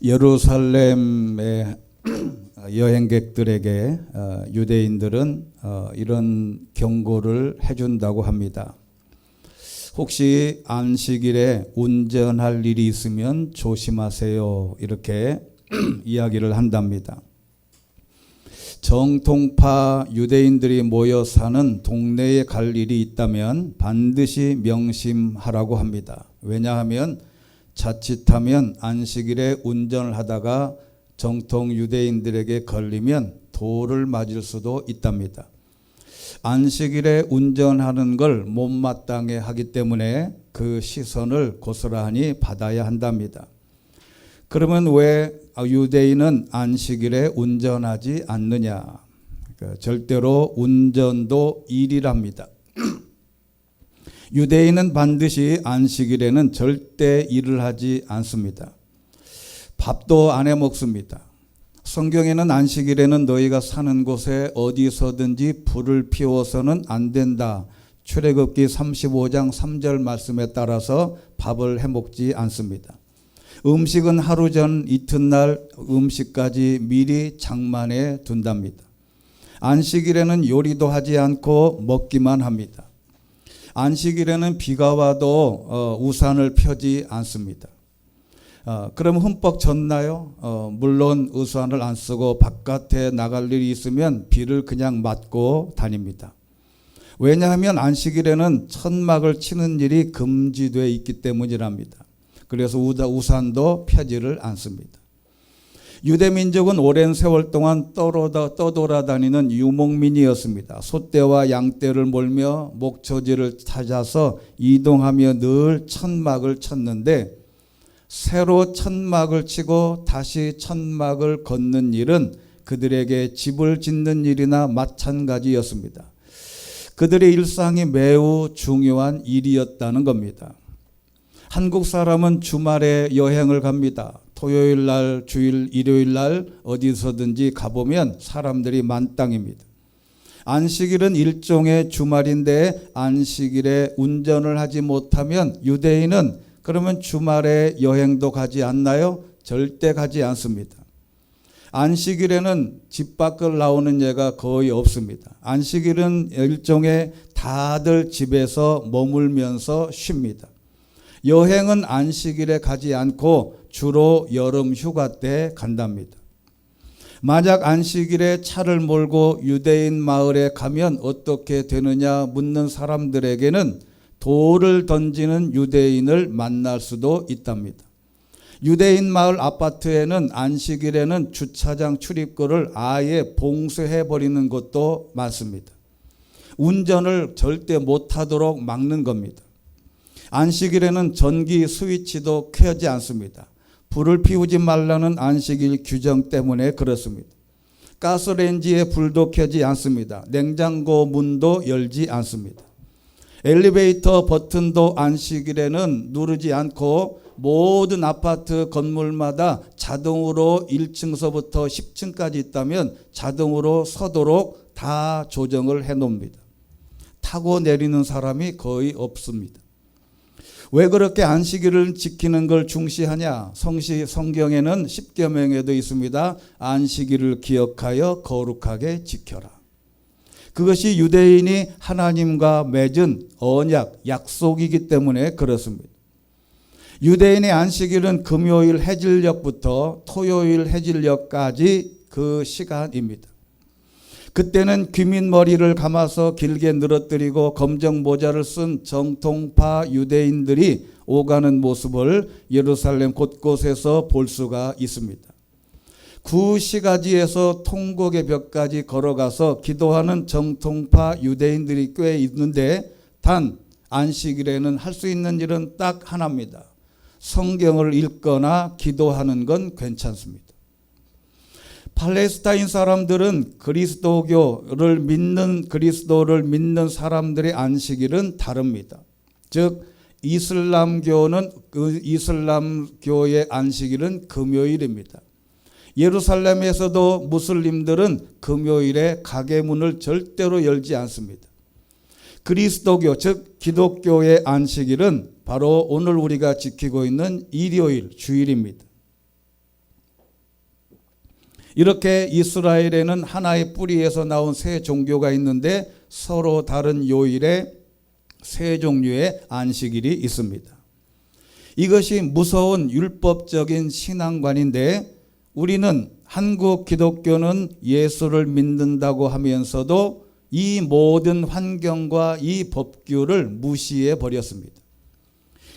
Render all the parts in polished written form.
예루살렘의 여행객들에게 유대인들은 이런 경고를 해준다고 합니다. 혹시 안식일에 운전할 일이 있으면 조심하세요. 이렇게 이야기를 한답니다. 정통파 유대인들이 모여 사는 동네에 갈 일이 있다면 반드시 명심하라고 합니다. 왜냐하면 자칫하면 안식일에 운전을 하다가 정통 유대인들에게 걸리면 돌을 맞을 수도 있답니다. 안식일에 운전하는 걸 못마땅해 하기 때문에 그 시선을 고스란히 받아야 한답니다. 그러면 왜 유대인은 안식일에 운전하지 않느냐? 절대로 운전도 일이랍니다. 유대인은 반드시 안식일에는 절대 일을 하지 않습니다. 밥도 안 해 먹습니다. 성경에는 안식일에는 너희가 사는 곳에 어디서든지 불을 피워서는 안 된다. 출애굽기 35장 3절 말씀에 따라서 밥을 해 먹지 않습니다. 음식은 하루 전 이튿날 음식까지 미리 장만해 둔답니다. 안식일에는 요리도 하지 않고 먹기만 합니다. 안식일에는 비가 와도 우산을 펴지 않습니다. 그럼 흠뻑 젖나요? 물론 우산을 안 쓰고 바깥에 나갈 일이 있으면 비를 그냥 맞고 다닙니다. 왜냐하면 안식일에는 천막을 치는 일이 금지되어 있기 때문이랍니다. 그래서 우산도 펴지를 않습니다. 유대민족은 오랜 세월 동안 떠돌아다니는 유목민이었습니다. 소떼와 양떼를 몰며 목초지를 찾아서 이동하며 늘 천막을 쳤는데 새로 천막을 치고 다시 천막을 걷는 일은 그들에게 집을 짓는 일이나 마찬가지였습니다. 그들의 일상이 매우 중요한 일이었다는 겁니다. 한국 사람은 주말에 여행을 갑니다. 토요일 날, 주일, 일요일 날 어디서든지 가보면 사람들이 만땅입니다. 안식일은 일종의 주말인데 안식일에 운전을 하지 못하면 유대인은 그러면 주말에 여행도 가지 않나요? 절대 가지 않습니다. 안식일에는 집 밖을 나오는 예가 거의 없습니다. 안식일은 일종의 다들 집에서 머물면서 쉽니다. 여행은 안식일에 가지 않고 주로 여름 휴가 때 간답니다. 만약 안식일에 차를 몰고 유대인 마을에 가면 어떻게 되느냐 묻는 사람들에게는 돌을 던지는 유대인을 만날 수도 있답니다. 유대인 마을 아파트에는 안식일에는 주차장 출입구를 아예 봉쇄해버리는 곳도 많습니다. 운전을 절대 못하도록 막는 겁니다. 안식일에는 전기 스위치도 켜지 않습니다. 불을 피우지 말라는 안식일 규정 때문에 그렇습니다. 가스레인지에 불도 켜지 않습니다. 냉장고 문도 열지 않습니다. 엘리베이터 버튼도 안식일에는 누르지 않고 모든 아파트 건물마다 자동으로 1층서부터 10층까지 있다면 자동으로 서도록 다 조정을 해놓습니다. 타고 내리는 사람이 거의 없습니다. 왜 그렇게 안식일을 지키는 걸 중시하냐? 성경에는 10계명에도 있습니다. 안식일을 기억하여 거룩하게 지켜라. 그것이 유대인이 하나님과 맺은 언약, 약속이기 때문에 그렇습니다. 유대인의 안식일은 금요일 해질녘부터 토요일 해질녘까지 그 시간입니다. 그때는 귀민 머리를 감아서 길게 늘어뜨리고 검정 모자를 쓴 정통파 유대인들이 오가는 모습을 예루살렘 곳곳에서 볼 수가 있습니다. 구시가지에서 통곡의 벽까지 걸어가서 기도하는 정통파 유대인들이 꽤 있는데 단 안식일에는 할 수 있는 일은 딱 하나입니다. 성경을 읽거나 기도하는 건 괜찮습니다. 팔레스타인 사람들은 그리스도를 믿는 사람들의 안식일은 다릅니다. 즉 이슬람교는 이슬람교의 안식일은 금요일입니다. 예루살렘에서도 무슬림들은 금요일에 가게 문을 절대로 열지 않습니다. 그리스도교 즉 기독교의 안식일은 바로 오늘 우리가 지키고 있는 일요일 주일입니다. 이렇게 이스라엘에는 하나의 뿌리에서 나온 세 종교가 있는데 서로 다른 요일에 세 종류의 안식일이 있습니다. 이것이 무서운 율법적인 신앙관인데 우리는 한국 기독교는 예수를 믿는다고 하면서도 이 모든 환경과 이 법규를 무시해 버렸습니다.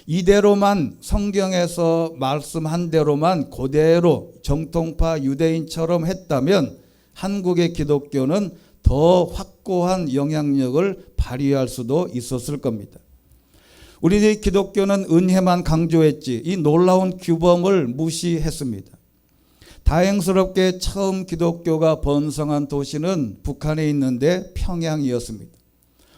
이대로만 성경에서 말씀한 대로만 그대로 정통파 유대인처럼 했다면 한국의 기독교는 더 확고한 영향력을 발휘할 수도 있었을 겁니다. 우리 기독교는 은혜만 강조했지 이 놀라운 규범을 무시했습니다. 다행스럽게 처음 기독교가 번성한 도시는 북한에 있는데 평양이었습니다.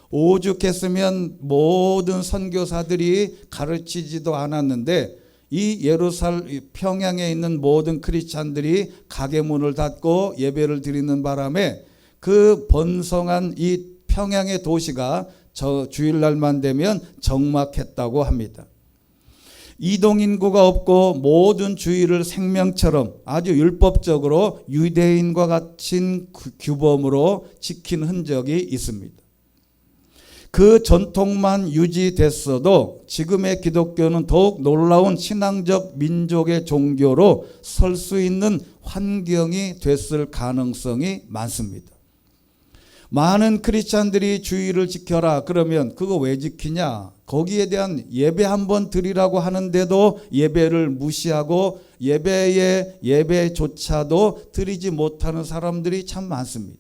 오죽했으면 모든 선교사들이 가르치지도 않았는데 이 평양에 있는 모든 크리스찬들이 가게 문을 닫고 예배를 드리는 바람에 그 번성한 이 평양의 도시가 저 주일날만 되면 적막했다고 합니다. 이동인구가 없고 모든 주일을 생명처럼 아주 율법적으로 유대인과 같은 규범으로 지킨 흔적이 있습니다. 그 전통만 유지됐어도 지금의 기독교는 더욱 놀라운 신앙적 민족의 종교로 설 수 있는 환경이 됐을 가능성이 많습니다. 많은 크리스찬들이 주일을 지켜라 그러면 그거 왜 지키냐? 거기에 대한 예배 한번 드리라고 하는데도 예배를 무시하고 예배조차도 드리지 못하는 사람들이 참 많습니다.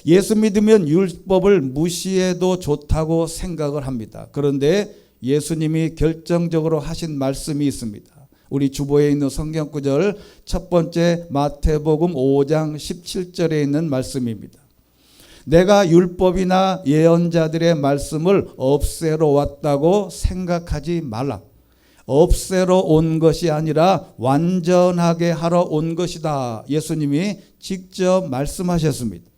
예수 믿으면 율법을 무시해도 좋다고 생각을 합니다. 그런데 예수님이 결정적으로 하신 말씀이 있습니다. 우리 주보에 있는 성경 구절 첫 번째 마태복음 5장 17절에 있는 말씀입니다. 내가 율법이나 예언자들의 말씀을 없애러 왔다고 생각하지 말라. 없애러 온 것이 아니라 완전하게 하러 온 것이다. 예수님이 직접 말씀하셨습니다.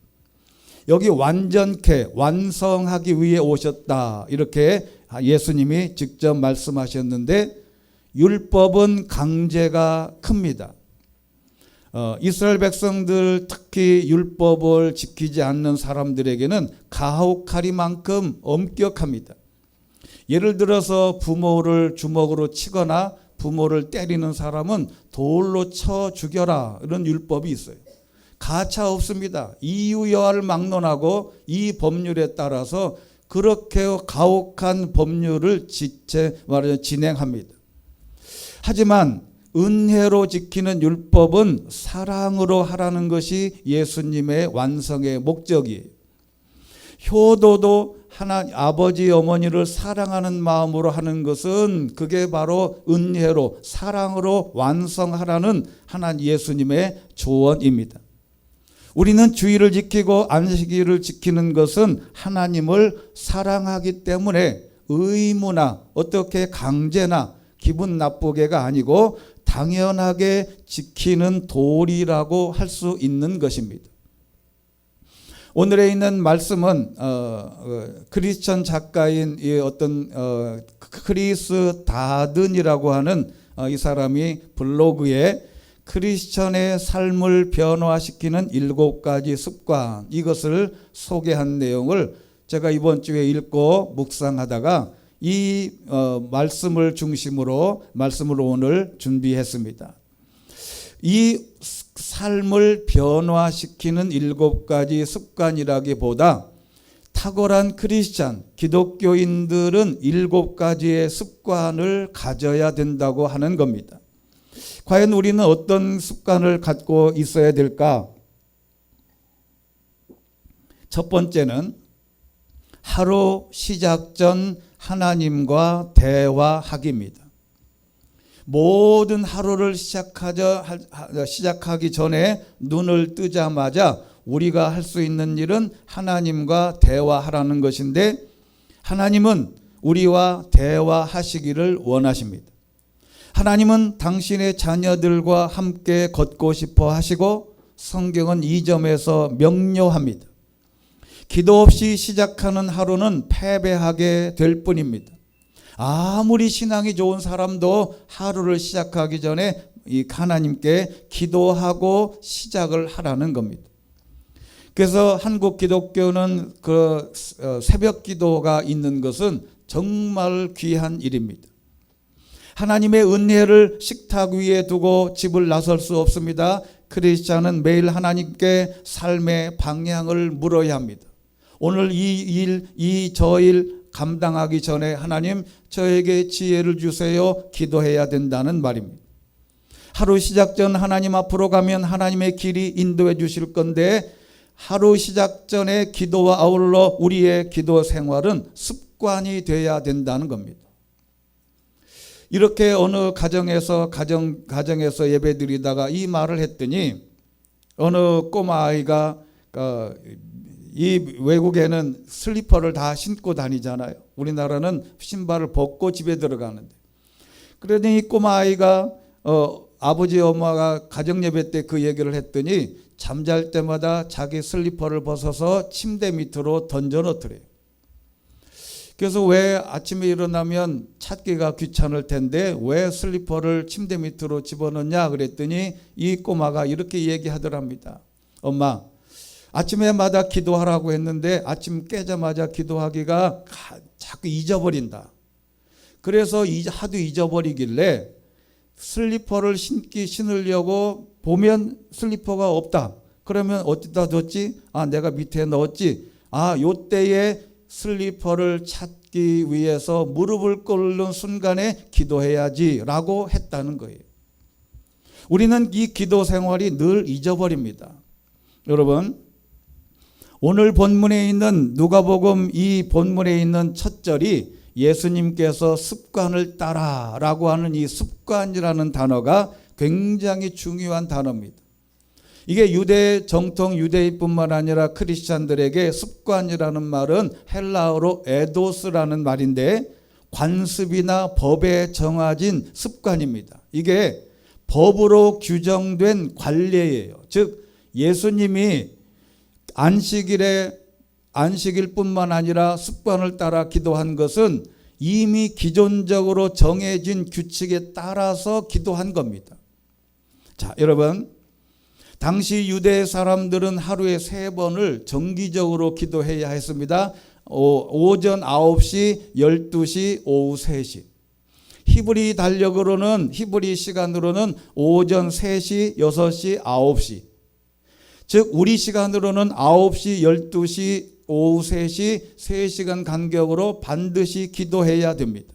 여기 완전케 완성하기 위해 오셨다. 이렇게 예수님이 직접 말씀하셨는데 율법은 강제가 큽니다. 이스라엘 백성들 특히 율법을 지키지 않는 사람들에게는 가혹하리만큼 엄격합니다. 예를 들어서 부모를 주먹으로 치거나 부모를 때리는 사람은 돌로 쳐 죽여라 이런 율법이 있어요. 가차 없습니다. 이유 여하를 막론하고 이 법률에 따라서 그렇게 가혹한 법률을 진행합니다. 하지만 은혜로 지키는 율법은 사랑으로 하라는 것이 예수님의 완성의 목적이에요. 효도도 아버지 어머니를 사랑하는 마음으로 하는 것은 그게 바로 은혜로 사랑으로 완성하라는 예수님의 조언입니다. 우리는 주일을 지키고 안식일을 지키는 것은 하나님을 사랑하기 때문에 의무나 어떻게 강제나 기분 나쁘게가 아니고 당연하게 지키는 도리라고 할 수 있는 것입니다. 오늘에 있는 말씀은 크리스천 작가인 어떤 크리스 다든이라고 하는 이 사람이 블로그에 크리스천의 삶을 변화시키는 7가지 습관 이것을 소개한 내용을 제가 이번 주에 읽고 묵상하다가 이 말씀을 중심으로 말씀을 오늘 준비했습니다. 이 삶을 변화시키는 7가지 습관이라기보다 탁월한 크리스찬 기독교인들은 7가지의 습관을 가져야 된다고 하는 겁니다. 과연 우리는 어떤 습관을 갖고 있어야 될까? 첫 번째는 하루 시작 전 하나님과 대화하기입니다. 모든 하루를 시작하기 전에 눈을 뜨자마자 우리가 할 수 있는 일은 하나님과 대화하라는 것인데 하나님은 우리와 대화하시기를 원하십니다. 하나님은 당신의 자녀들과 함께 걷고 싶어 하시고 성경은 이 점에서 명료합니다. 기도 없이 시작하는 하루는 패배하게 될 뿐입니다. 아무리 신앙이 좋은 사람도 하루를 시작하기 전에 이 하나님께 기도하고 시작을 하라는 겁니다. 그래서 한국 기독교는 그 새벽 기도가 있는 것은 정말 귀한 일입니다. 하나님의 은혜를 식탁 위에 두고 집을 나설 수 없습니다. 크리스찬은 매일 하나님께 삶의 방향을 물어야 합니다. 오늘 저 일 감당하기 전에 하나님 저에게 지혜를 주세요. 기도해야 된다는 말입니다. 하루 시작 전 하나님 앞으로 가면 하나님의 길이 인도해 주실 건데 하루 시작 전에 기도와 아울러 우리의 기도 생활은 습관이 되어야 된다는 겁니다. 이렇게 어느 가정에서 예배드리다가 이 말을 했더니 어느 꼬마 아이가 이 외국에는 슬리퍼를 다 신고 다니잖아요. 우리나라는 신발을 벗고 집에 들어가는데. 그러더니 이 꼬마 아이가 아버지 엄마가 가정 예배 때 그 얘기를 했더니 잠잘 때마다 자기 슬리퍼를 벗어서 침대 밑으로 던져 놓더래요. 그래서 왜 아침에 일어나면 찾기가 귀찮을 텐데 왜 슬리퍼를 침대 밑으로 집어넣냐 그랬더니 이 꼬마가 이렇게 얘기하더랍니다. 엄마, 아침에마다 기도하라고 했는데 아침 깨자마자 기도하기가 자꾸 잊어버린다. 그래서 하도 잊어버리길래 슬리퍼를 신으려고 보면 슬리퍼가 없다. 그러면 어디다 뒀지? 내가 밑에 넣었지. 요때에 슬리퍼를 찾기 위해서 무릎을 꿇는 순간에 기도해야지 라고 했다는 거예요. 우리는 이 기도 생활이 늘 잊어버립니다. 여러분, 오늘 본문에 있는 누가복음 이 본문에 있는 첫 절이 예수님께서 습관을 따라 라고 하는 이 습관이라는 단어가 굉장히 중요한 단어입니다. 이게 정통 유대인뿐만 아니라 크리스찬들에게 습관이라는 말은 헬라어로 에도스라는 말인데 관습이나 법에 정해진 습관입니다. 이게 법으로 규정된 관례예요. 즉 예수님이 안식일 뿐만 아니라 습관을 따라 기도한 것은 이미 기존적으로 정해진 규칙에 따라서 기도한 겁니다. 자, 여러분, 당시 유대 사람들은 하루에 3번을 정기적으로 기도해야 했습니다. 오전 9시, 12시, 오후 3시. 히브리 시간으로는 오전 3시, 6시, 9시. 즉 우리 시간으로는 9시, 12시, 오후 3시, 3시간 간격으로 반드시 기도해야 됩니다.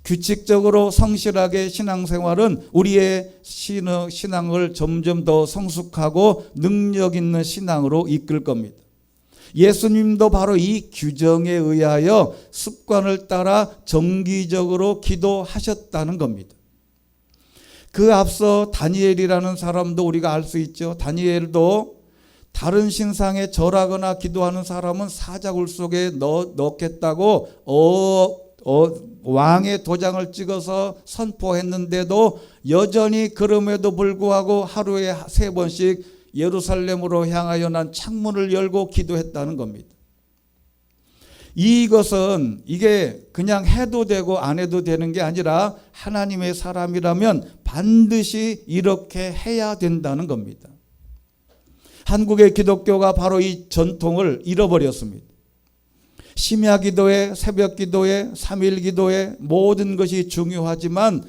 규칙적으로 성실하게 신앙생활은 우리의 신앙을 점점 더 성숙하고 능력 있는 신앙으로 이끌 겁니다. 예수님도 바로 이 규정에 의하여 습관을 따라 정기적으로 기도하셨다는 겁니다. 그 앞서 다니엘이라는 사람도 우리가 알 수 있죠. 다니엘도 다른 신상에 절하거나 기도하는 사람은 사자굴 속에 넣겠다고 왕의 도장을 찍어서 선포했는데도 여전히 그럼에도 불구하고 하루에 3번씩 예루살렘으로 향하여 난 창문을 열고 기도했다는 겁니다. 이게 그냥 해도 되고 안 해도 되는 게 아니라 하나님의 사람이라면 반드시 이렇게 해야 된다는 겁니다. 한국의 기독교가 바로 이 전통을 잃어버렸습니다. 심야 기도에, 새벽 기도에, 3일 기도에 모든 것이 중요하지만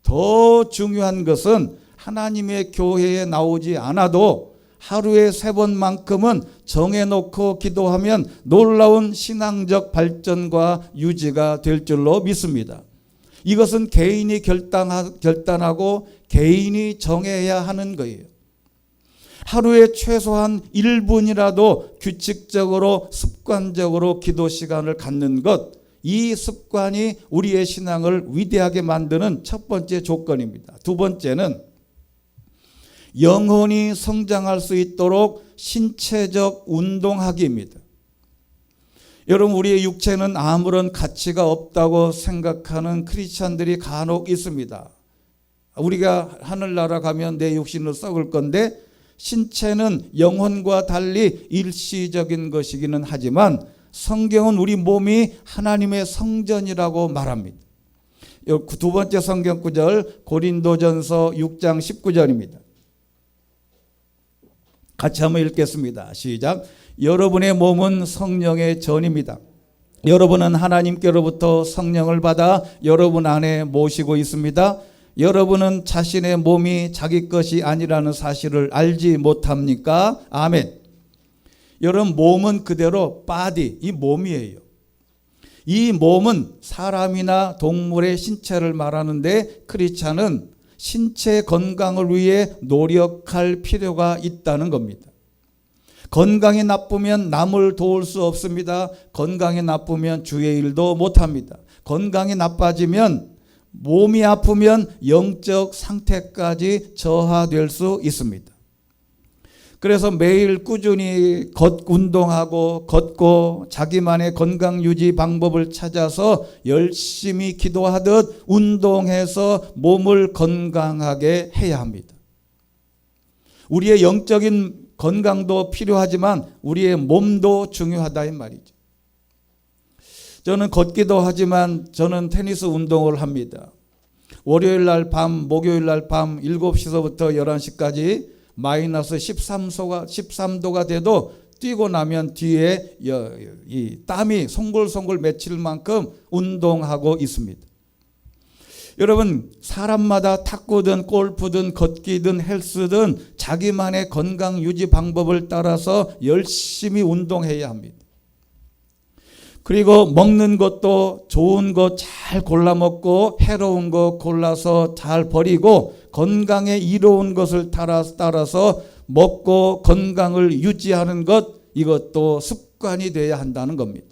더 중요한 것은 하나님의 교회에 나오지 않아도 하루에 3번만큼은 정해놓고 기도하면 놀라운 신앙적 발전과 유지가 될 줄로 믿습니다. 이것은 개인이 결단하고 개인이 정해야 하는 거예요. 하루에 최소한 1분이라도 규칙적으로 습관적으로 기도 시간을 갖는 것, 이 습관이 우리의 신앙을 위대하게 만드는 첫 번째 조건입니다. 두 번째는 영혼이 성장할 수 있도록 신체적 운동하기입니다. 여러분, 우리의 육체는 아무런 가치가 없다고 생각하는 크리스찬들이 간혹 있습니다. 우리가 하늘나라 가면 내 육신은 썩을 건데 신체는 영혼과 달리 일시적인 것이기는 하지만 성경은 우리 몸이 하나님의 성전이라고 말합니다. 두 번째 성경 구절 고린도전서 6장 19절입니다. 같이 한번 읽겠습니다. 시작. 여러분의 몸은 성령의 전입니다. 여러분은 하나님께로부터 성령을 받아 여러분 안에 모시고 있습니다. 여러분은 자신의 몸이 자기 것이 아니라는 사실을 알지 못합니까? 아멘. 여러분, 몸은 그대로 body, 이 몸이에요. 이 몸은 사람이나 동물의 신체를 말하는데 크리스찬은 신체 건강을 위해 노력할 필요가 있다는 겁니다. 건강이 나쁘면 남을 도울 수 없습니다. 건강이 나쁘면 주의 일도 못합니다. 건강이 나빠지면 몸이 아프면 영적 상태까지 저하될 수 있습니다. 그래서 매일 꾸준히 운동하고 걷고 자기만의 건강 유지 방법을 찾아서 열심히 기도하듯 운동해서 몸을 건강하게 해야 합니다. 우리의 영적인 건강도 필요하지만 우리의 몸도 중요하다 이 말이죠. 저는 걷기도 하지만 저는 테니스 운동을 합니다. 월요일 날 밤, 목요일 날 밤 7시서부터 11시까지 마이너스 13도가 돼도 뛰고 나면 뒤에 이 땀이 송골송골 맺힐 만큼 운동하고 있습니다. 여러분, 사람마다 탁구든 골프든 걷기든 헬스든 자기만의 건강 유지 방법을 따라서 열심히 운동해야 합니다. 그리고 먹는 것도 좋은 거 잘 골라 먹고 해로운 거 골라서 잘 버리고 건강에 이로운 것을 따라서 먹고 건강을 유지하는 것, 이것도 습관이 되어야 한다는 겁니다.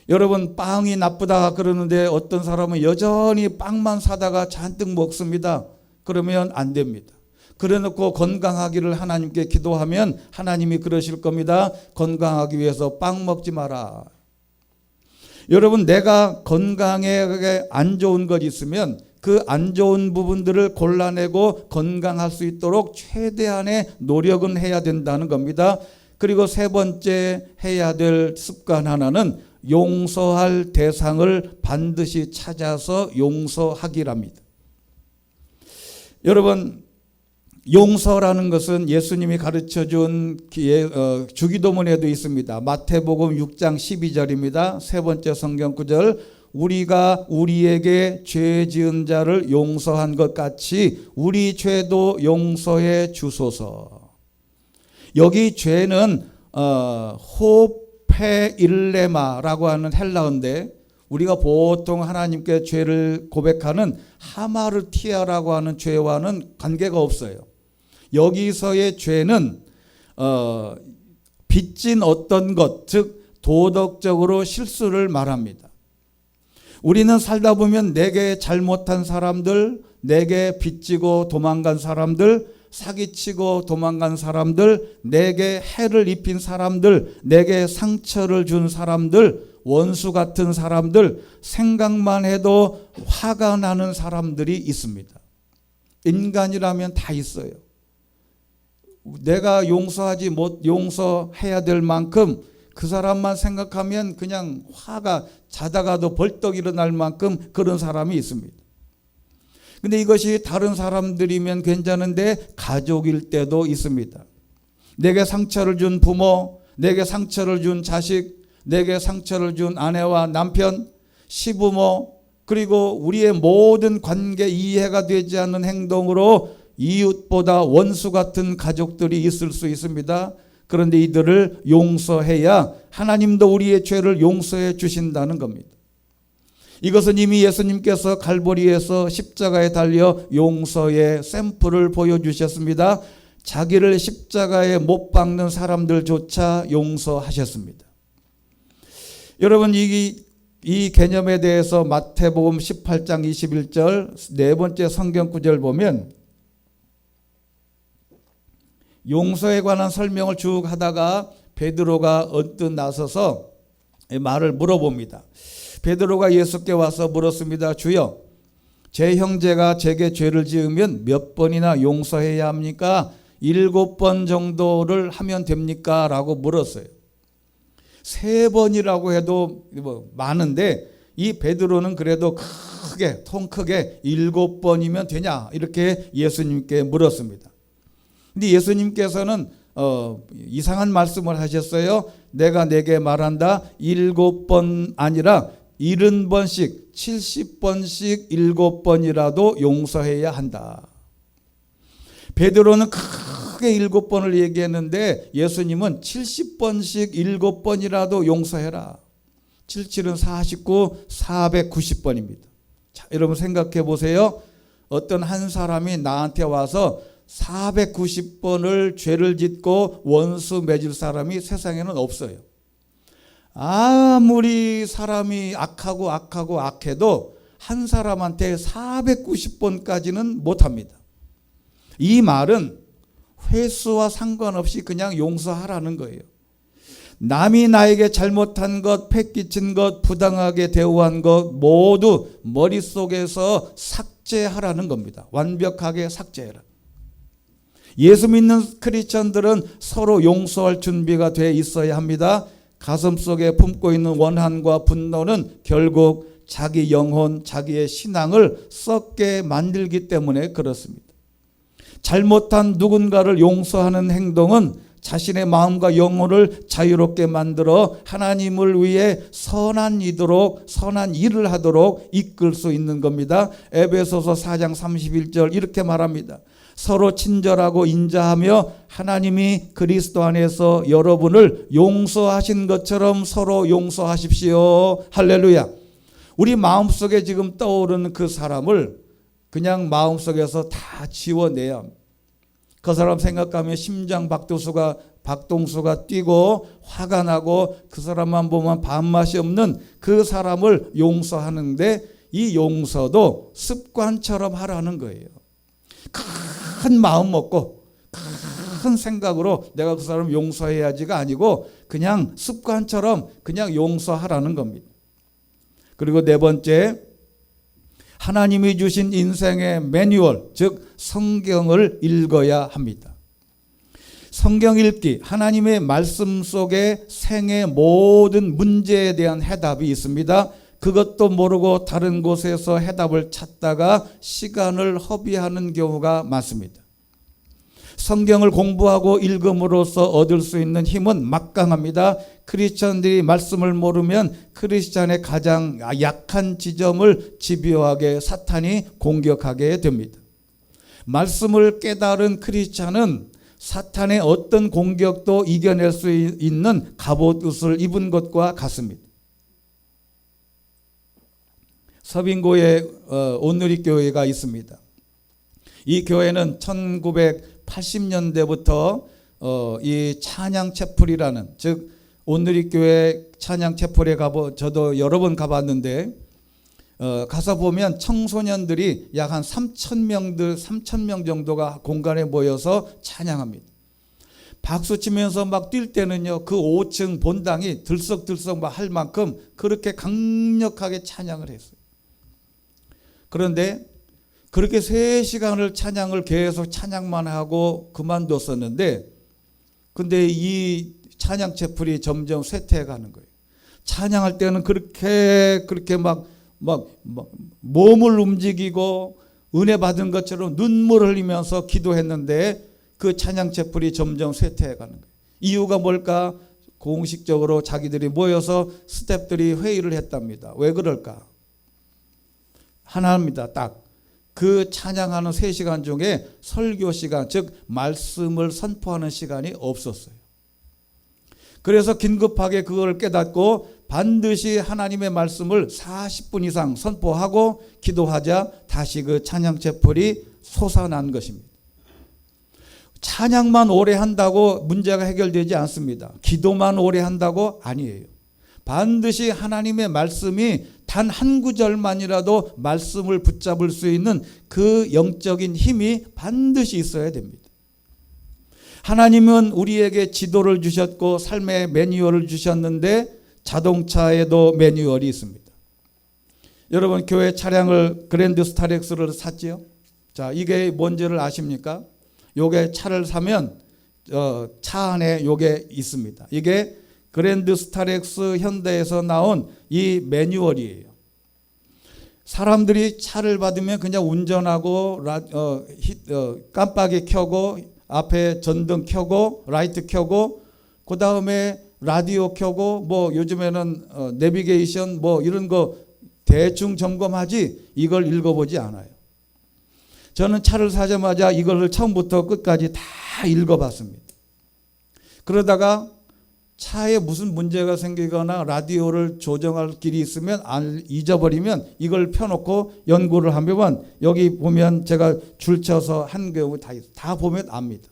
여러분, 빵이 나쁘다 그러는데 어떤 사람은 여전히 빵만 사다가 잔뜩 먹습니다. 그러면 안 됩니다. 그래놓고 건강하기를 하나님께 기도하면 하나님이 그러실 겁니다. 건강하기 위해서 빵 먹지 마라. 여러분, 내가 건강에 안 좋은 것 있으면 그 안 좋은 부분들을 골라내고 건강할 수 있도록 최대한의 노력은 해야 된다는 겁니다. 그리고 세 번째 해야 될 습관 하나는 용서할 대상을 반드시 찾아서 용서하기랍니다. 여러분, 용서라는 것은 예수님이 가르쳐준 주기도문에도 있습니다. 마태복음 6장 12절입니다. 세 번째 성경 구절, 우리가 우리에게 죄 지은 자를 용서한 것 같이 우리 죄도 용서해 주소서. 여기 죄는 호페일레마라고 하는 헬라어인데 우리가 보통 하나님께 죄를 고백하는 하마르티아라고 하는 죄와는 관계가 없어요. 여기서의 죄는 빚진 어떤 것, 즉 도덕적으로 실수를 말합니다. 우리는 살다 보면 내게 잘못한 사람들, 내게 빚지고 도망간 사람들, 사기치고 도망간 사람들, 내게 해를 입힌 사람들, 내게 상처를 준 사람들, 원수 같은 사람들, 생각만 해도 화가 나는 사람들이 있습니다. 인간이라면 다 있어요. 내가 용서해야 될 만큼 그 사람만 생각하면 그냥 화가 자다가도 벌떡 일어날 만큼 그런 사람이 있습니다. 근데 이것이 다른 사람들이면 괜찮은데 가족일 때도 있습니다. 내게 상처를 준 부모, 내게 상처를 준 자식, 내게 상처를 준 아내와 남편, 시부모, 그리고 우리의 모든 관계 이해가 되지 않는 행동으로 이웃보다 원수 같은 가족들이 있을 수 있습니다. 그런데 이들을 용서해야 하나님도 우리의 죄를 용서해 주신다는 겁니다. 이것은 이미 예수님께서 갈보리에서 십자가에 달려 용서의 샘플을 보여주셨습니다. 자기를 십자가에 못 박는 사람들조차 용서하셨습니다. 여러분, 이 개념에 대해서 마태복음 18장 21절 네 번째 성경 구절 보면 용서에 관한 설명을 쭉 하다가 베드로가 언뜻 나서서 말을 물어봅니다. 베드로가 예수께 와서 물었습니다. 주여, 제 형제가 제게 죄를 지으면 몇 번이나 용서해야 합니까? 7번 정도를 하면 됩니까? 라고 물었어요. 3번이라고 해도 뭐 많은데 이 베드로는 그래도 크게 통 크게 7번이면 되냐 이렇게 예수님께 물었습니다. 근데 예수님께서는 이상한 말씀을 하셨어요. 내가 내게 말한다. 7번 아니라 70번씩 70번씩 7번이라도 용서해야 한다. 베드로는 크게 7번을 얘기했는데 예수님은 70번씩 7번이라도 용서해라. 77은 49, 490번입니다. 자, 여러분 생각해 보세요. 어떤 한 사람이 나한테 와서 490번을 죄를 짓고 원수 맺을 사람이 세상에는 없어요. 아무리 사람이 악해도 한 사람한테 490번까지는 못합니다. 이 말은 횟수와 상관없이 그냥 용서하라는 거예요. 남이 나에게 잘못한 것, 패기친 것, 부당하게 대우한 것 모두 머릿속에서 삭제하라는 겁니다. 완벽하게 삭제해라. 예수 믿는 크리스천들은 서로 용서할 준비가 돼 있어야 합니다. 가슴속에 품고 있는 원한과 분노는 결국 자기 영혼, 자기의 신앙을 썩게 만들기 때문에 그렇습니다. 잘못한 누군가를 용서하는 행동은 자신의 마음과 영혼을 자유롭게 만들어 하나님을 위해 선한 일을 하도록 이끌 수 있는 겁니다. 에베소서 4장 31절 이렇게 말합니다. 서로 친절하고 인자하며 하나님이 그리스도 안에서 여러분을 용서하신 것처럼 서로 용서하십시오. 할렐루야. 우리 마음속에 지금 떠오르는 그 사람을 그냥 마음속에서 다 지워내야 합니다. 그 사람 생각하면 심장 박동수가 뛰고 화가 나고 그 사람만 보면 밥맛이 없는 그 사람을 용서하는데 이 용서도 습관처럼 하라는 거예요. 큰 마음 먹고 큰 생각으로 내가 그 사람을 용서해야지가 아니고 그냥 습관처럼 그냥 용서하라는 겁니다. 그리고 네 번째, 하나님이 주신 인생의 매뉴얼, 즉 성경을 읽어야 합니다. 성경 읽기, 하나님의 말씀 속에 생의 모든 문제에 대한 해답이 있습니다. 그것도 모르고 다른 곳에서 해답을 찾다가 시간을 허비하는 경우가 많습니다. 성경을 공부하고 읽음으로써 얻을 수 있는 힘은 막강합니다. 크리스천들이 말씀을 모르면 크리스천의 가장 약한 지점을 집요하게 사탄이 공격하게 됩니다. 말씀을 깨달은 크리스천은 사탄의 어떤 공격도 이겨낼 수 있는 갑옷옷을 입은 것과 같습니다. 서빙고에 온누리교회가 있습니다. 이 교회는 1980년대부터 이 찬양채플이라는, 즉 온누리교회 찬양채플에 저도 여러 번 가봤는데 가서 보면 청소년들이 약 한 3,000명 정도가 공간에 모여서 찬양합니다. 박수 치면서 막 뛸 때는요, 그 5층 본당이 들썩들썩 막 할 만큼 그렇게 강력하게 찬양을 했어요. 그런데 그렇게 3시간을 찬양을 계속 찬양만 하고 그만뒀었는데, 근데 이 찬양 채플이 점점 쇠퇴해 가는 거예요. 찬양할 때는 그렇게 막 몸을 움직이고 은혜 받은 것처럼 눈물을 흘리면서 기도했는데 그 찬양 채플이 점점 쇠퇴해 가는 거예요. 이유가 뭘까? 공식적으로 자기들이 모여서 스태프들이 회의를 했답니다. 왜 그럴까? 하나입니다. 딱 그 찬양하는 3시간 중에 설교 시간, 즉 말씀을 선포하는 시간이 없었어요. 그래서 긴급하게 그걸 깨닫고 반드시 하나님의 말씀을 40분 이상 선포하고 기도하자 다시 그 찬양 채플이 솟아난 것입니다. 찬양만 오래 한다고 문제가 해결되지 않습니다. 기도만 오래 한다고 아니에요. 반드시 하나님의 말씀이 단 한 구절만이라도 말씀을 붙잡을 수 있는 그 영적인 힘이 반드시 있어야 됩니다. 하나님은 우리에게 지도를 주셨고 삶의 매뉴얼을 주셨는데 자동차에도 매뉴얼이 있습니다. 여러분 교회 차량을 그랜드 스타렉스를 샀지요? 자, 이게 뭔지를 아십니까? 요게 차를 사면 차 안에 요게 있습니다. 이게 그랜드 스타렉스 현대에서 나온 이 매뉴얼이에요. 사람들이 차를 받으면 그냥 운전하고 깜빡이 켜고 앞에 전등 켜고 라이트 켜고 그 다음에 라디오 켜고 뭐 요즘에는 내비게이션 뭐 이런 거 대충 점검하지 이걸 읽어보지 않아요. 저는 차를 사자마자 이걸 처음부터 끝까지 다 읽어봤습니다. 그러다가 차에 무슨 문제가 생기거나 라디오를 조정할 길이 있으면 잊어버리면 이걸 펴놓고 연구를 하면 여기 보면 제가 줄쳐서 한 경우 다 보면 압니다.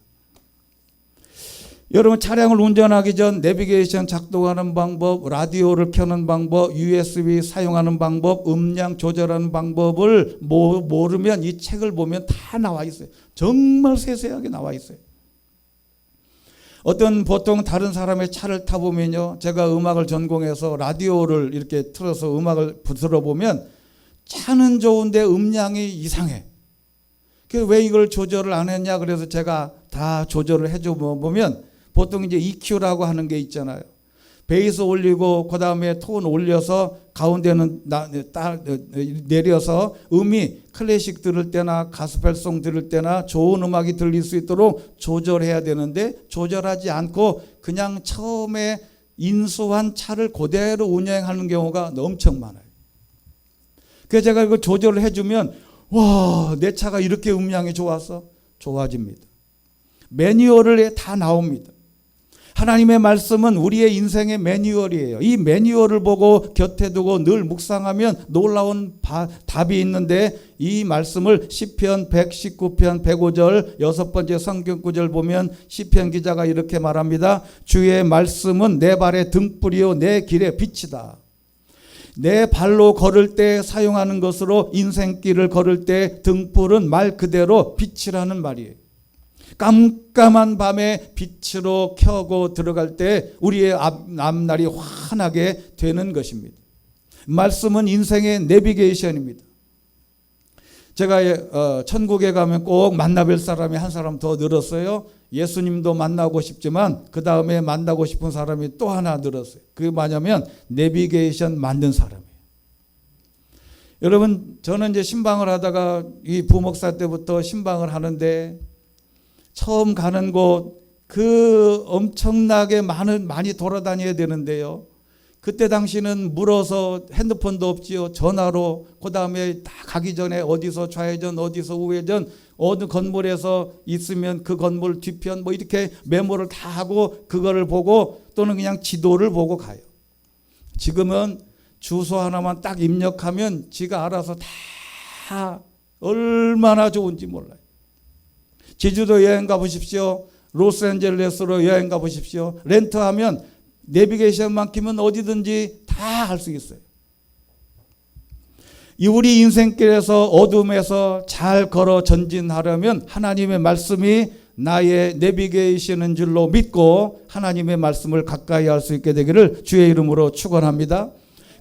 여러분 차량을 운전하기 전 내비게이션 작동하는 방법, 라디오를 켜는 방법, USB 사용하는 방법, 음량 조절하는 방법을 모르면 이 책을 보면 다 나와 있어요. 정말 세세하게 나와 있어요. 보통 다른 사람의 차를 타보면요. 제가 음악을 전공해서 라디오를 이렇게 틀어서 음악을 들어보면 차는 좋은데 음량이 이상해. 그래서 왜 이걸 조절을 안 했냐. 그래서 제가 다 조절을 해줘 보면 보통 이제 EQ라고 하는 게 있잖아요. 베이스 올리고 그 다음에 톤 올려서 가운데는 내려서 음이 클래식 들을 때나 가스펠송 들을 때나 좋은 음악이 들릴 수 있도록 조절해야 되는데 조절하지 않고 그냥 처음에 인수한 차를 그대로 운행하는 경우가 엄청 많아요. 그래서 제가 이거 조절을 해주면 와, 내 차가 이렇게 음량이 좋았어? 좋아집니다. 매뉴얼에 다 나옵니다. 하나님의 말씀은 우리의 인생의 매뉴얼이에요. 이 매뉴얼을 보고 곁에 두고 늘 묵상하면 놀라운 답이 있는데 이 말씀을 시편 119편 105절 6번째 성경 구절 보면 시편 기자가 이렇게 말합니다. 주의 말씀은 내 발의 등불이요 내 길의 빛이다. 내 발로 걸을 때 사용하는 것으로 인생길을 걸을 때 등불은 말 그대로 빛이라는 말이에요. 깜깜한 밤에 빛으로 켜고 들어갈 때 우리의 앞날이 환하게 되는 것입니다. 말씀은 인생의 내비게이션입니다. 제가 천국에 가면 꼭 만나뵐 사람이 한 사람 더 늘었어요. 예수님도 만나고 싶지만 그 다음에 만나고 싶은 사람이 또 하나 늘었어요. 그게 뭐냐면 내비게이션 만든 사람이에요. 여러분 저는 이제 신방을 하다가 이 부목사 때부터 신방을 하는데 처음 가는 곳 그 엄청나게 많이 돌아다녀야 되는데요. 그때 당시는 물어서 핸드폰도 없지요. 전화로 그 다음에 다 가기 전에 어디서 좌회전 어디서 우회전 어느 건물에서 있으면 그 건물 뒤편 뭐 이렇게 메모를 다 하고 그거를 보고 또는 그냥 지도를 보고 가요. 지금은 주소 하나만 딱 입력하면 지가 알아서 다 얼마나 좋은지 몰라요. 제주도 여행 가보십시오. 로스앤젤레스로 여행 가보십시오. 렌트하면 내비게이션만 키면 어디든지 다 할 수 있어요. 우리 인생길에서 어둠에서 잘 걸어 전진하려면 하나님의 말씀이 나의 내비게이션인 줄로 믿고 하나님의 말씀을 가까이 할 수 있게 되기를 주의 이름으로 축원합니다.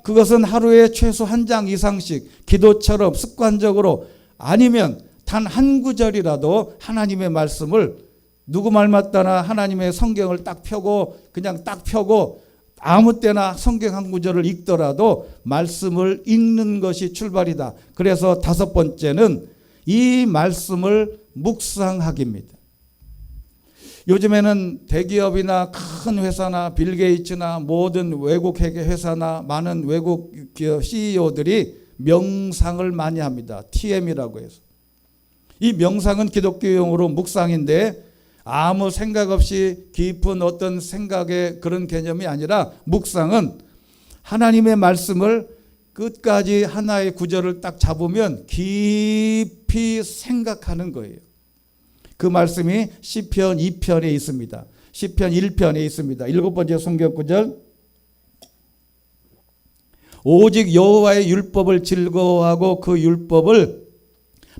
그것은 하루에 최소 한 장 이상씩 기도처럼 습관적으로 아니면 단 한 구절이라도 하나님의 말씀을 누구 말 맞다나 하나님의 성경을 딱 펴고 그냥 딱 펴고 아무 때나 성경 한 구절을 읽더라도 말씀을 읽는 것이 출발이다. 그래서 5번째는 이 말씀을 묵상하기입니다. 요즘에는 대기업이나 큰 회사나 빌 게이츠나 모든 외국 회사나 많은 외국 CEO들이 명상을 많이 합니다. TM이라고 해서. 이 명상은 기독교용어로 묵상인데 아무 생각 없이 깊은 어떤 생각의 그런 개념이 아니라 묵상은 하나님의 말씀을 끝까지 하나의 구절을 딱 잡으면 깊이 생각하는 거예요. 그 말씀이 시편 2편에 있습니다. 시편 1편에 있습니다. 7번째 성경 구절. 오직 여호와의 율법을 즐거워하고 그 율법을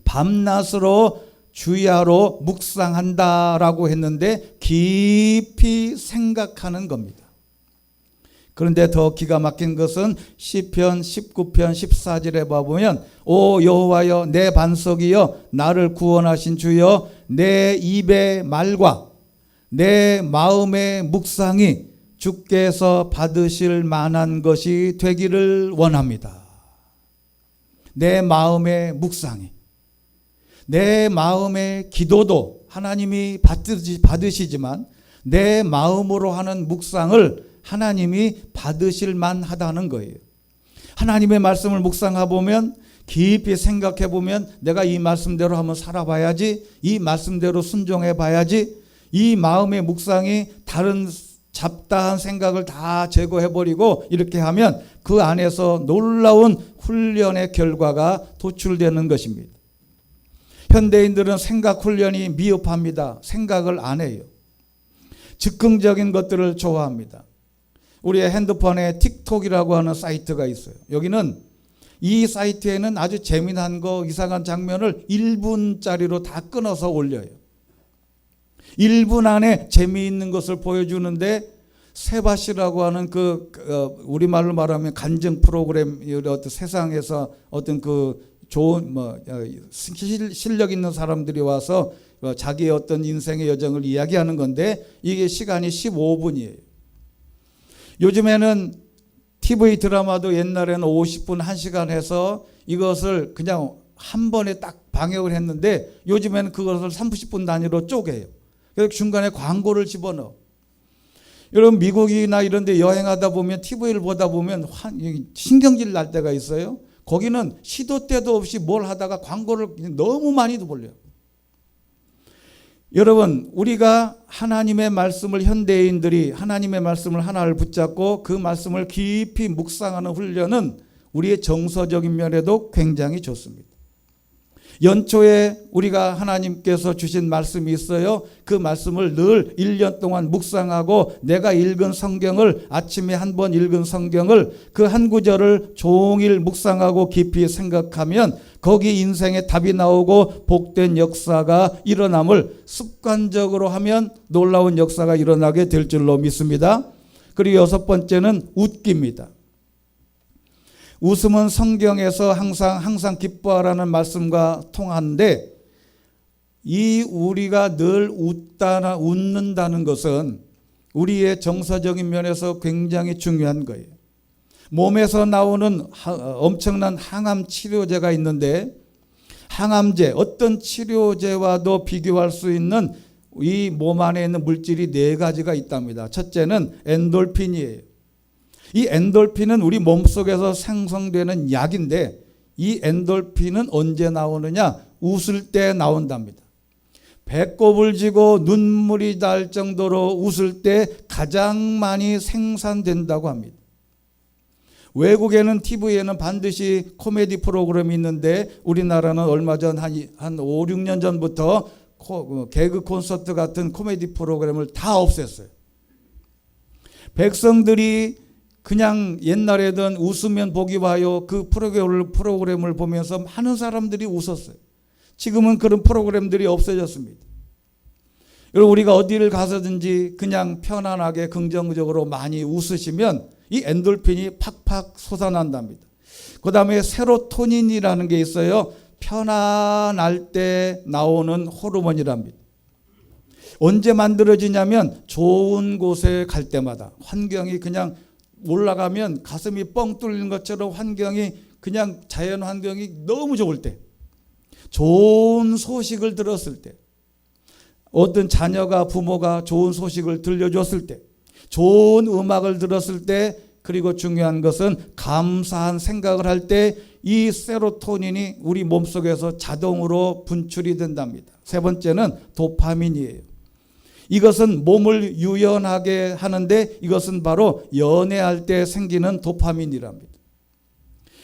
밤낮으로 주야로 묵상한다라고 했는데 깊이 생각하는 겁니다. 그런데 더 기가 막힌 것은 시편 19편 14절에 보면 오 여호와여 내 반석이여 나를 구원하신 주여 내 입의 말과 내 마음의 묵상이 주께서 받으실 만한 것이 되기를 원합니다. 내 마음의 묵상이, 내 마음의 기도도 하나님이 받으시지만 내 마음으로 하는 묵상을 하나님이 받으실 만하다는 거예요. 하나님의 말씀을 묵상해 보면, 깊이 생각해 보면, 내가 이 말씀대로 한번 살아봐야지, 이 말씀대로 순종해 봐야지, 이 마음의 묵상이 다른 잡다한 생각을 다 제거해 버리고 이렇게 하면 그 안에서 놀라운 훈련의 결과가 도출되는 것입니다. 현대인들은 생각 훈련이 미흡합니다. 생각을 안 해요. 즉흥적인 것들을 좋아합니다. 우리의 핸드폰에 틱톡이라고 하는 사이트가 있어요. 여기는 이 사이트에는 아주 재미난 거, 이상한 장면을 1분짜리로 다 끊어서 올려요. 1분 안에 재미있는 것을 보여주는데, 세바시라고 하는 우리말로 말하면 간증 프로그램, 어떤 세상에서 어떤 좋은 실력 있는 사람들이 와서 자기의 어떤 인생의 여정을 이야기하는 건데, 이게 시간이 15분이에요. 요즘에는 TV 드라마도 옛날에는 50분 1시간 해서 이것을 그냥 한 번에 딱 방영을 했는데, 요즘에는 그것을 30분 단위로 쪼개요. 그래서 중간에 광고를 집어넣어. 여러분, 미국이나 이런 데 여행하다 보면, TV를 보다 보면 신경질 날 때가 있어요. 거기는 시도 때도 없이 뭘 하다가 광고를 너무 많이 돌려요. 여러분, 우리가 하나님의 말씀을, 현대인들이 하나님의 말씀을 하나를 붙잡고 그 말씀을 깊이 묵상하는 훈련은 우리의 정서적인 면에도 굉장히 좋습니다. 연초에 우리가 하나님께서 주신 말씀이 있어요. 그 말씀을 늘 1년 동안 묵상하고, 내가 읽은 성경을, 아침에 한 번 읽은 성경을 그 한 구절을 종일 묵상하고 깊이 생각하면 거기 인생의 답이 나오고 복된 역사가 일어남을 습관적으로 하면 놀라운 역사가 일어나게 될 줄로 믿습니다. 그리고 6번째는 웃기입니다. 웃음은 성경에서 항상 기뻐하라는 말씀과 통하는데, 이 우리가 늘 웃는다는 것은 우리의 정서적인 면에서 굉장히 중요한 거예요. 몸에서 나오는 엄청난 항암 치료제가 있는데, 항암제, 어떤 치료제와도 비교할 수 있는 이 몸 안에 있는 물질이 4가지가 있답니다. 첫째는 엔돌핀이에요. 이 엔돌핀은 우리 몸속에서 생성되는 약인데, 이 엔돌핀은 언제 나오느냐? 웃을 때 나온답니다. 배꼽을 쥐고 눈물이 날 정도로 웃을 때 가장 많이 생산된다고 합니다. 외국에는 TV에는 반드시 코미디 프로그램이 있는데, 우리나라는 얼마 전 한 5, 6년 전부터 개그 콘서트 같은 코미디 프로그램을 다 없앴어요. 백성들이 그냥 옛날에는 웃으면 복이 와요, 그 프로그램을 보면서 많은 사람들이 웃었어요. 지금은 그런 프로그램들이 없어졌습니다. 여러분, 우리가 어디를 가서든지 그냥 편안하게 긍정적으로 많이 웃으시면 이 엔돌핀이 팍팍 솟아난답니다. 그 다음에 세로토닌이라는 게 있어요. 편안할 때 나오는 호르몬이랍니다. 언제 만들어지냐면 좋은 곳에 갈 때마다, 환경이 그냥 올라가면 가슴이 뻥 뚫리는 것처럼 환경이, 그냥 자연 환경이 너무 좋을 때, 좋은 소식을 들었을 때, 어떤 자녀가 부모가 좋은 소식을 들려줬을 때, 좋은 음악을 들었을 때, 그리고 중요한 것은 감사한 생각을 할 때 이 세로토닌이 우리 몸속에서 자동으로 분출이 된답니다. 3번째는 도파민이에요. 이것은 몸을 유연하게 하는데, 이것은 바로 연애할 때 생기는 도파민이랍니다.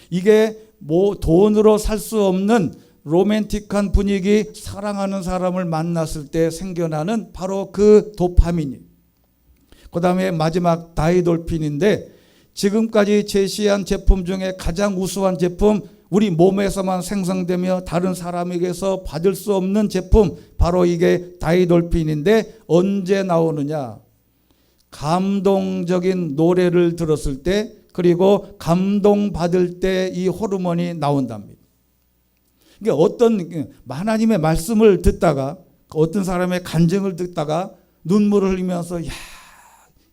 이게 돈으로 살 수 없는 로맨틱한 분위기, 사랑하는 사람을 만났을 때 생겨나는 바로 그 도파민이. 그 다음에 마지막 다이돌핀인데, 지금까지 제시한 제품 중에 가장 우수한 제품, 우리 몸에서만 생성되며 다른 사람에게서 받을 수 없는 제품, 바로 이게 다이돌핀인데, 언제 나오느냐? 감동적인 노래를 들었을 때, 그리고 감동받을 때 이 호르몬이 나온답니다. 그러니까 하나님의 말씀을 듣다가, 어떤 사람의 간증을 듣다가 눈물을 흘리면서, 야,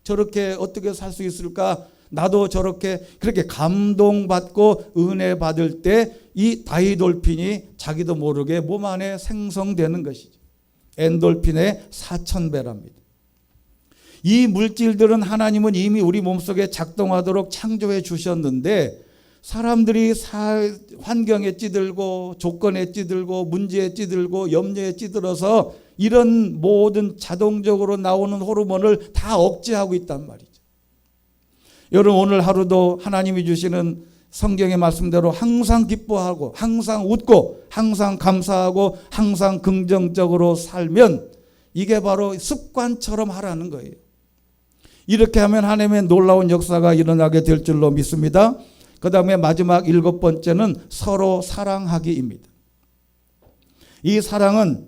저렇게 어떻게 살 수 있을까? 나도 저렇게 그렇게 감동받고 은혜 받을 때 이 다이돌핀이 자기도 모르게 몸 안에 생성되는 것이죠. 엔돌핀의 4000배랍니다. 이 물질들은 하나님은 이미 우리 몸속에 작동하도록 창조해 주셨는데 사람들이 환경에 찌들고 조건에 찌들고 문제에 찌들고 염려에 찌들어서 이런 모든 자동적으로 나오는 호르몬을 다 억제하고 있단 말이죠. 여러분 오늘 하루도 하나님이 주시는 성경의 말씀대로 항상 기뻐하고 항상 웃고 항상 감사하고 항상 긍정적으로 살면 이게 바로 습관처럼 하라는 거예요. 이렇게 하면 하나님의 놀라운 역사가 일어나게 될 줄로 믿습니다. 그 다음에 마지막 7번째는 서로 사랑하기입니다. 이 사랑은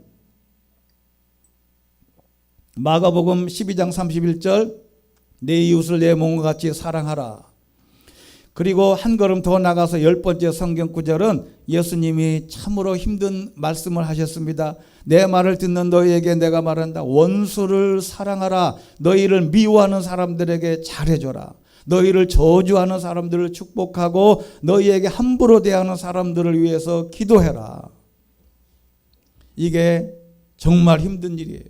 마가복음 12장 31절 내 이웃을 내 몸과 같이 사랑하라. 그리고 한 걸음 더 나가서 10번째 성경 구절은 예수님이 참으로 힘든 말씀을 하셨습니다. 내 말을 듣는 너희에게 내가 말한다. 원수를 사랑하라. 너희를 미워하는 사람들에게 잘해줘라. 너희를 저주하는 사람들을 축복하고 너희에게 함부로 대하는 사람들을 위해서 기도해라. 이게 정말 힘든 일이에요.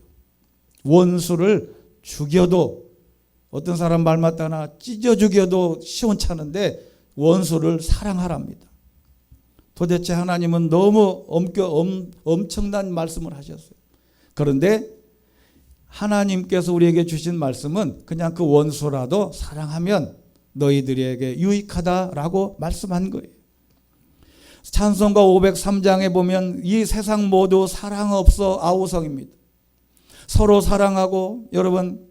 원수를 죽여도 어떤 사람 말 맞다나 찢어 죽여도 시원찮은데 원수를 사랑하랍니다. 도대체 하나님은 너무 엄청난 말씀을 하셨어요. 그런데 하나님께서 우리에게 주신 말씀은 그냥 그 원수라도 사랑하면 너희들에게 유익하다라고 말씀한 거예요. 찬송가 503장에 보면 이 세상 모두 사랑 없어 아우성입니다. 서로 사랑하고 여러분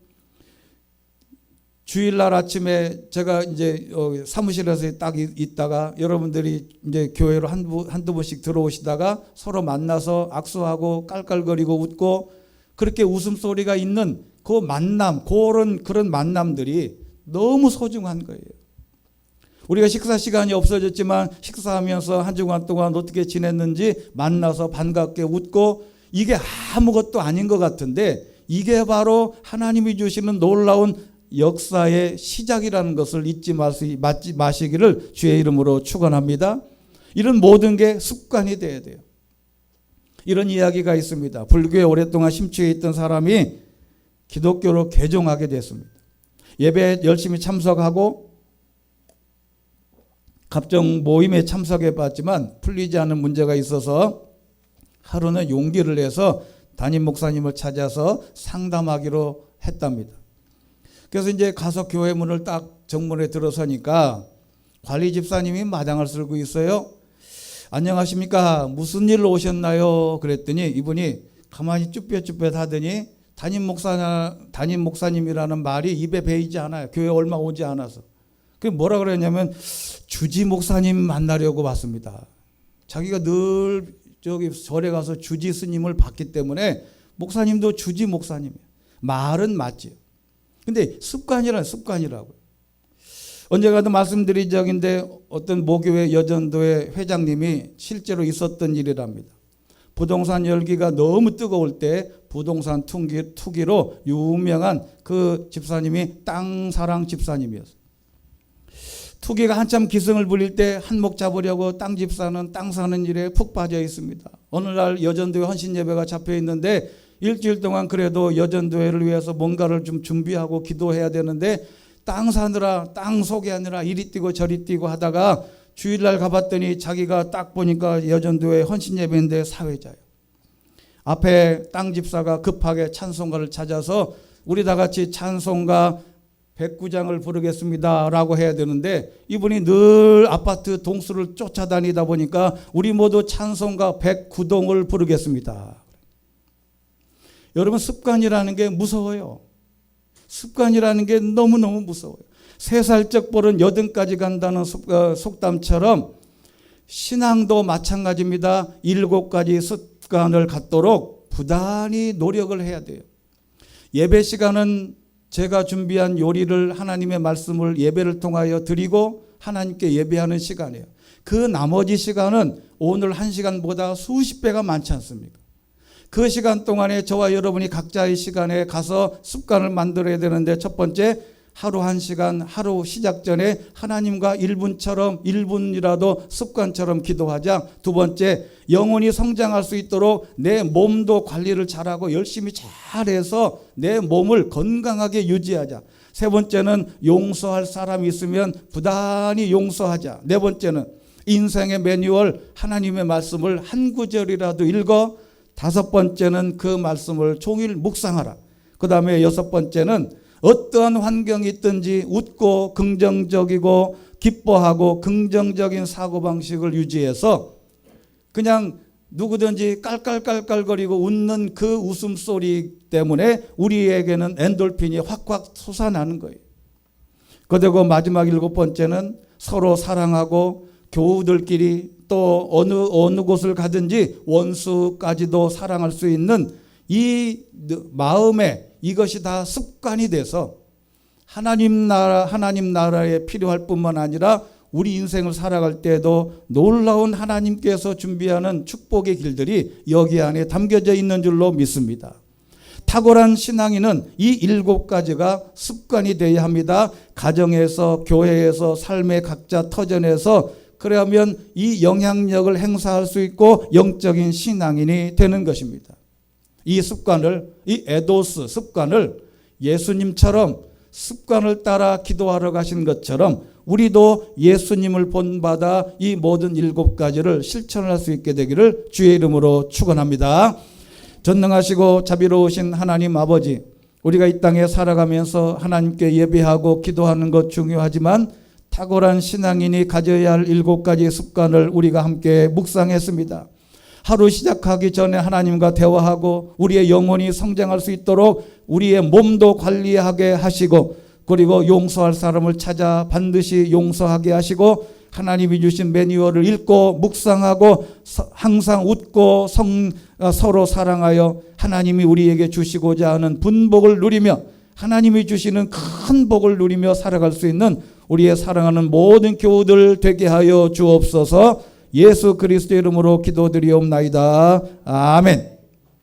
주일날 아침에 제가 이제 사무실에서 딱 있다가 여러분들이 이제 교회로 한두 번씩 들어오시다가 서로 만나서 악수하고 깔깔거리고 웃고 그렇게 웃음소리가 있는 그 만남, 그런 만남들이 너무 소중한 거예요. 우리가 식사 시간이 없어졌지만 식사하면서 한 주간 동안 어떻게 지냈는지 만나서 반갑게 웃고 이게 아무것도 아닌 것 같은데 이게 바로 하나님이 주시는 놀라운 역사의 시작이라는 것을 잊지 마시기를 주의 이름으로 축원합니다. 이런 모든 게 습관이 돼야 돼요. 이런 이야기가 있습니다. 불교에 오랫동안 심취해 있던 사람이 기독교로 개종하게 됐습니다. 예배에 열심히 참석하고 각종 모임에 참석해 봤지만 풀리지 않은 문제가 있어서 하루는 용기를 내서 담임 목사님을 찾아서 상담하기로 했답니다. 그래서 이제 가서 교회 문을 딱 정문에 들어서니까 관리 집사님이 마당을 쓸고 있어요. 안녕하십니까? 무슨 일로 오셨나요? 그랬더니 이분이 가만히 쭈뼛쭈뼛 하더니 담임 목사님이라는 말이 입에 배이지 않아요. 교회 얼마 오지 않아서. 그게 뭐라 그랬냐면 주지 목사님 만나려고 왔습니다. 자기가 늘 저기 절에 가서 주지 스님을 봤기 때문에 목사님도 주지 목사님이에요. 말은 맞지요. 근데 습관이라고요. 언젠가도 말씀드린 적인데 어떤 모교회 여전도회 회장님이 실제로 있었던 일이랍니다. 부동산 열기가 너무 뜨거울 때 부동산 투기로 유명한 그 집사님이 땅사랑 집사님이었어요. 투기가 한참 기승을 부릴 때 한몫 잡으려고 땅 집사는 땅 사는 일에 푹 빠져 있습니다. 어느 날 여전도회 헌신 예배가 잡혀 있는데 일주일 동안 그래도 여전도회를 위해서 뭔가를 좀 준비하고 기도해야 되는데 땅 사느라 땅 소개하느라 이리 뛰고 저리 뛰고 하다가 주일날 가봤더니 자기가 딱 보니까 여전도회 헌신 예배인데 사회자예요. 앞에 땅 집사가 급하게 찬송가를 찾아서 우리 다 같이 찬송가 109장을 부르겠습니다 라고 해야 되는데 이분이 늘 아파트 동수를 쫓아다니다 보니까 우리 모두 찬송가 109동을 부르겠습니다. 여러분 습관이라는 게 무서워요. 습관이라는 게 너무너무 무서워요. 3살적 볼은 8까지 간다는 속담처럼 신앙도 마찬가지입니다. 7가지 습관을 갖도록 부단히 노력을 해야 돼요. 예배 시간은 제가 준비한 요리를 하나님의 말씀을 예배를 통하여 드리고 하나님께 예배하는 시간이에요. 그 나머지 시간은 오늘 1시간보다 수십 배가 많지 않습니까? 그 시간 동안에 저와 여러분이 각자의 시간에 가서 습관을 만들어야 되는데, 첫 번째, 하루 1시간, 하루 시작 전에 하나님과 1분이라도 습관처럼 기도하자. 두 번째, 영혼이 성장할 수 있도록 내 몸도 관리를 잘하고 열심히 잘해서 내 몸을 건강하게 유지하자. 세 번째는 용서할 사람이 있으면 부단히 용서하자. 네 번째는 인생의 매뉴얼 하나님의 말씀을 한 구절이라도 읽어. 다섯 번째는 그 말씀을 종일 묵상하라. 그 다음에 여섯 번째는 어떠한 환경이 있든지 웃고 긍정적이고 기뻐하고 긍정적인 사고방식을 유지해서 그냥 누구든지 깔깔깔깔거리고 웃는 그 웃음소리 때문에 우리에게는 엔돌핀이 확확 솟아나는 거예요. 그리고 마지막 일곱 번째는 서로 사랑하고 교우들끼리 또 어느 곳을 가든지 원수까지도 사랑할 수 있는 이 마음에 이것이 다 습관이 돼서 하나님 나라에 필요할 뿐만 아니라 우리 인생을 살아갈 때에도 놀라운 하나님께서 준비하는 축복의 길들이 여기 안에 담겨져 있는 줄로 믿습니다. 탁월한 신앙인은 이 7가지가 습관이 되어야 합니다. 가정에서, 교회에서, 삶의 각자 터전에서. 그러면 이 영향력을 행사할 수 있고 영적인 신앙인이 되는 것입니다. 이 습관을, 이 에도스 습관을 예수님처럼 습관을 따라 기도하러 가신 것처럼 우리도 예수님을 본받아 이 모든 7가지를 실천할 수 있게 되기를 주의 이름으로 축원합니다. 전능하시고 자비로우신 하나님 아버지, 우리가 이 땅에 살아가면서 하나님께 예배하고 기도하는 것 중요하지만 탁월한 신앙인이 가져야 할 7가지 습관을 우리가 함께 묵상했습니다. 하루 시작하기 전에 하나님과 대화하고 우리의 영혼이 성장할 수 있도록 우리의 몸도 관리하게 하시고, 그리고 용서할 사람을 찾아 반드시 용서하게 하시고, 하나님이 주신 매뉴얼을 읽고 묵상하고 항상 웃고 서로 사랑하여 하나님이 우리에게 주시고자 하는 분복을 누리며 하나님이 주시는 큰 복을 누리며 살아갈 수 있는 우리의 사랑하는 모든 교우들 되게 하여 주옵소서. 예수 그리스도의 이름으로 기도드리옵나이다. 아멘.